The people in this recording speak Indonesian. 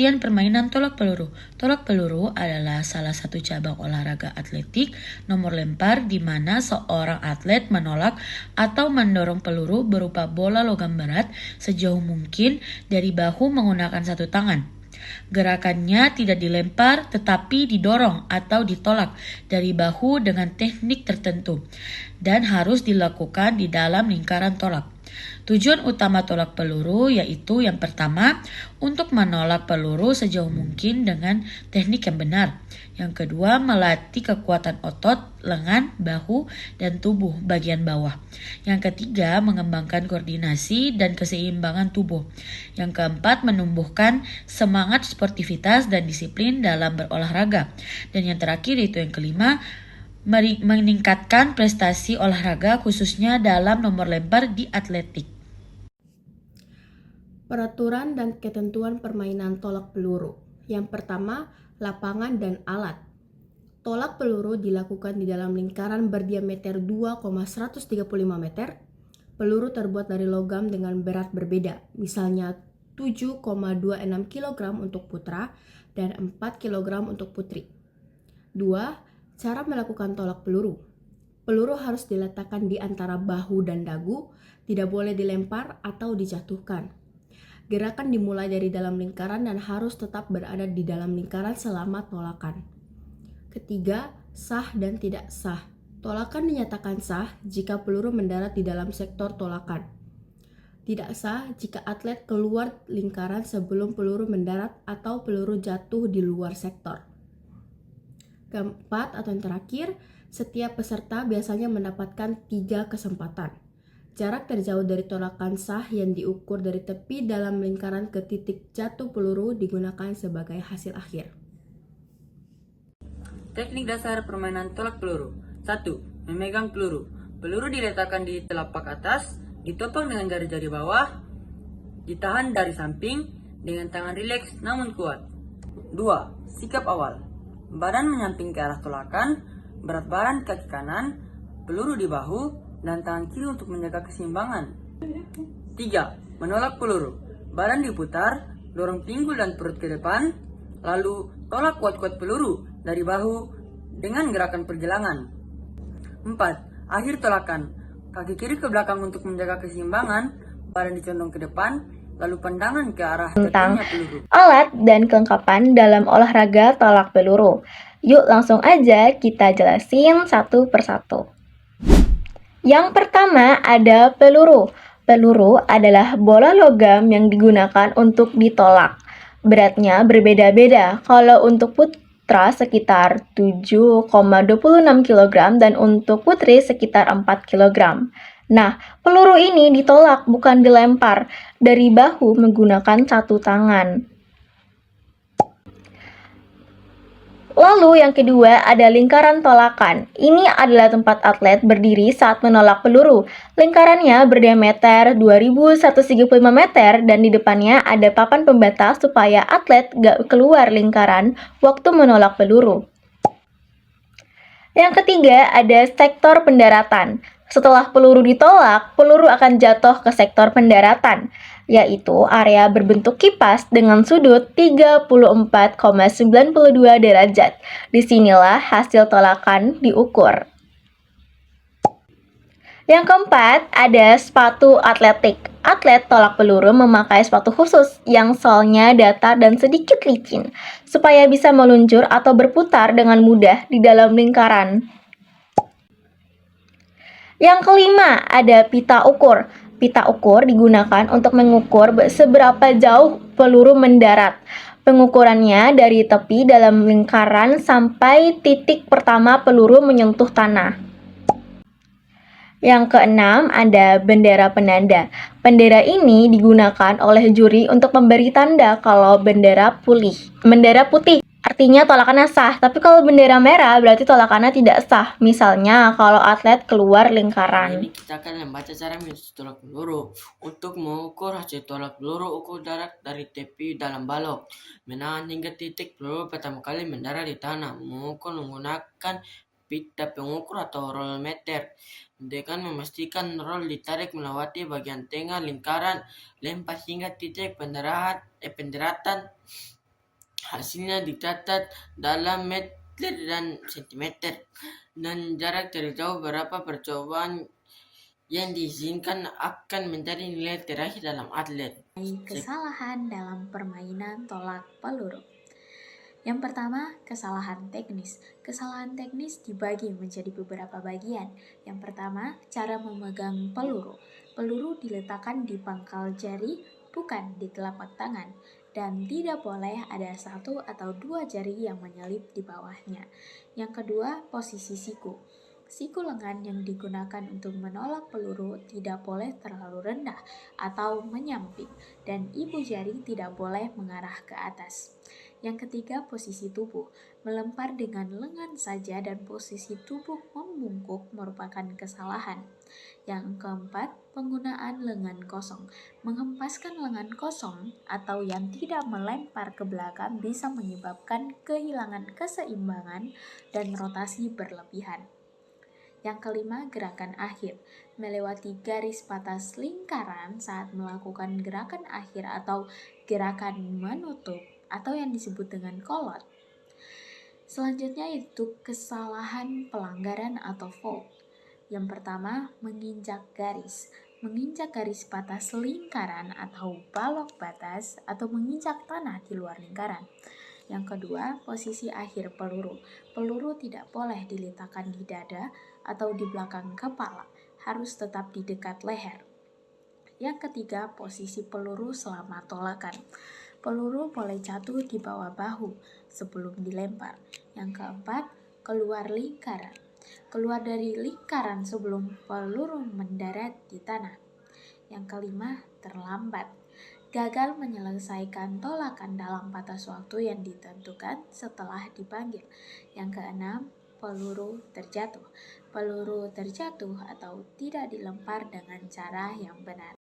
Pengertian permainan tolak peluru. Tolak peluru adalah salah satu cabang olahraga atletik nomor lempar di mana seorang atlet menolak atau mendorong peluru berupa bola logam berat sejauh mungkin dari bahu menggunakan satu tangan. Gerakannya tidak dilempar tetapi didorong atau ditolak dari bahu dengan teknik tertentu dan harus dilakukan di dalam lingkaran tolak. Tujuan utama tolak peluru yaitu yang pertama, untuk menolak peluru sejauh mungkin dengan teknik yang benar. Yang kedua, melatih kekuatan otot, lengan, bahu, dan tubuh bagian bawah. Yang ketiga, mengembangkan koordinasi dan keseimbangan tubuh. Yang keempat, menumbuhkan semangat sportivitas dan disiplin dalam berolahraga. Dan yang terakhir itu yang kelima, meningkatkan prestasi olahraga khususnya dalam nomor lempar di atletik. Peraturan dan ketentuan permainan tolak peluru. Yang pertama, lapangan dan alat. Tolak peluru dilakukan di dalam lingkaran berdiameter 2,135 meter. Peluru terbuat dari logam dengan berat berbeda, misalnya 7,26 kg untuk putra dan 4 kg untuk putri. 2. Cara melakukan tolak peluru. Peluru harus diletakkan di antara bahu dan dagu, tidak boleh dilempar atau dijatuhkan. Gerakan dimulai dari dalam lingkaran dan harus tetap berada di dalam lingkaran selama tolakan. Ketiga, sah dan tidak sah. Tolakan dinyatakan sah jika peluru mendarat di dalam sektor tolakan. Tidak sah jika atlet keluar lingkaran sebelum peluru mendarat atau peluru jatuh di luar sektor. Keempat atau yang terakhir, setiap peserta biasanya mendapatkan 3 kesempatan. Jarak terjauh dari tolakan sah yang diukur dari tepi dalam lingkaran ke titik jatuh peluru digunakan sebagai hasil akhir. Teknik dasar permainan tolak peluru. 1. Memegang peluru. Peluru diletakkan di telapak atas, ditopang dengan jari-jari bawah, ditahan dari samping dengan tangan rileks namun kuat. 2. Sikap awal. Badan menyamping ke arah tolakan, berat badan kaki kanan, peluru di bahu, dan tangan kiri untuk menjaga keseimbangan. 3. Menolak peluru. Badan diputar, dorong pinggul dan perut ke depan, lalu tolak kuat-kuat peluru dari bahu dengan gerakan pergelangan. 4. Akhir tolakan. Kaki kiri ke belakang untuk menjaga keseimbangan, badan dicondong ke depan, lalu pandangan ke arah tentang jatuhnya peluru. alat dan kelengkapan dalam olahraga tolak peluru. Yuk langsung aja kita jelasin satu persatu. Yang pertama ada peluru. Peluru adalah bola logam yang digunakan untuk ditolak. Beratnya berbeda-beda. Kalau untuk putra sekitar 7,26 kg dan untuk putri sekitar 4 kg. Nah, peluru ini ditolak bukan dilempar dari bahu menggunakan satu tangan. Lalu yang kedua ada lingkaran tolakan. Ini adalah tempat atlet berdiri saat menolak peluru. Lingkarannya berdiameter 2135 meter dan di depannya ada papan pembatas supaya atlet gak keluar lingkaran waktu menolak peluru. Yang ketiga ada sektor pendaratan. Setelah peluru ditolak, peluru akan jatuh ke sektor pendaratan, yaitu area berbentuk kipas dengan sudut 34,92 derajat. Disinilah hasil tolakan diukur. Yang keempat, ada sepatu atletik. Atlet tolak peluru memakai sepatu khusus yang solnya datar dan sedikit licin, supaya bisa meluncur atau berputar dengan mudah di dalam lingkaran. Yang kelima, ada pita ukur. Pita ukur digunakan untuk mengukur seberapa jauh peluru mendarat. Pengukurannya dari tepi dalam lingkaran sampai titik pertama peluru menyentuh tanah. Yang keenam, ada bendera penanda. Bendera ini digunakan oleh juri untuk memberi tanda kalau bendera putih. Artinya tolakannya sah, tapi kalau bendera merah berarti tolakannya tidak sah. Misalnya kalau atlet keluar lingkaran. Ini kita akan membaca cara tolak peluru. Untuk mengukur hasil tolak peluru, ukur jarak dari tepi dalam balok. Menahan hingga titik peluru pertama kali mendarat di tanah. Mengukur menggunakan pita pengukur atau roll meter. Dengan memastikan roll ditarik melewati bagian tengah lingkaran, lempar hingga titik pendaratan. Hasilnya dicatat dalam meter dan sentimeter, dan jarak terjauh berapa percobaan yang diizinkan akan menjadi nilai terakhir dalam atlet. Kesalahan dalam permainan tolak peluru. Yang pertama, kesalahan teknis. Kesalahan teknis dibagi menjadi beberapa bagian. Yang pertama, cara memegang peluru. Peluru diletakkan di pangkal jari, bukan di telapak tangan. Dan tidak boleh ada satu atau dua jari yang menyelip di bawahnya. Yang kedua, posisi siku. Siku lengan yang digunakan untuk menolak peluru tidak boleh terlalu rendah atau menyamping, dan ibu jari tidak boleh mengarah ke atas. Yang ketiga, posisi tubuh. Melempar dengan lengan saja dan posisi tubuh membungkuk merupakan kesalahan. Yang keempat, penggunaan lengan kosong. Menghempaskan lengan kosong atau yang tidak melempar ke belakang bisa menyebabkan kehilangan keseimbangan dan rotasi berlebihan. Yang kelima, gerakan akhir. Melewati garis batas lingkaran saat melakukan gerakan akhir atau gerakan menutup atau yang disebut dengan kolot. Selanjutnya itu kesalahan pelanggaran atau fault. Yang pertama, menginjak garis. Menginjak garis batas lingkaran atau balok batas atau menginjak tanah di luar lingkaran. Yang kedua, posisi akhir peluru. Peluru tidak boleh diletakkan di dada atau di belakang kepala, harus tetap di dekat leher. Yang ketiga, posisi peluru selama tolakan. Peluru boleh jatuh di bawah bahu sebelum dilempar. Yang keempat, keluar lingkaran. Keluar dari lingkaran sebelum peluru mendarat di tanah. Yang kelima, terlambat. Gagal menyelesaikan tolakan dalam batas waktu yang ditentukan setelah dipanggil. Yang keenam, peluru terjatuh. Peluru terjatuh atau tidak dilempar dengan cara yang benar.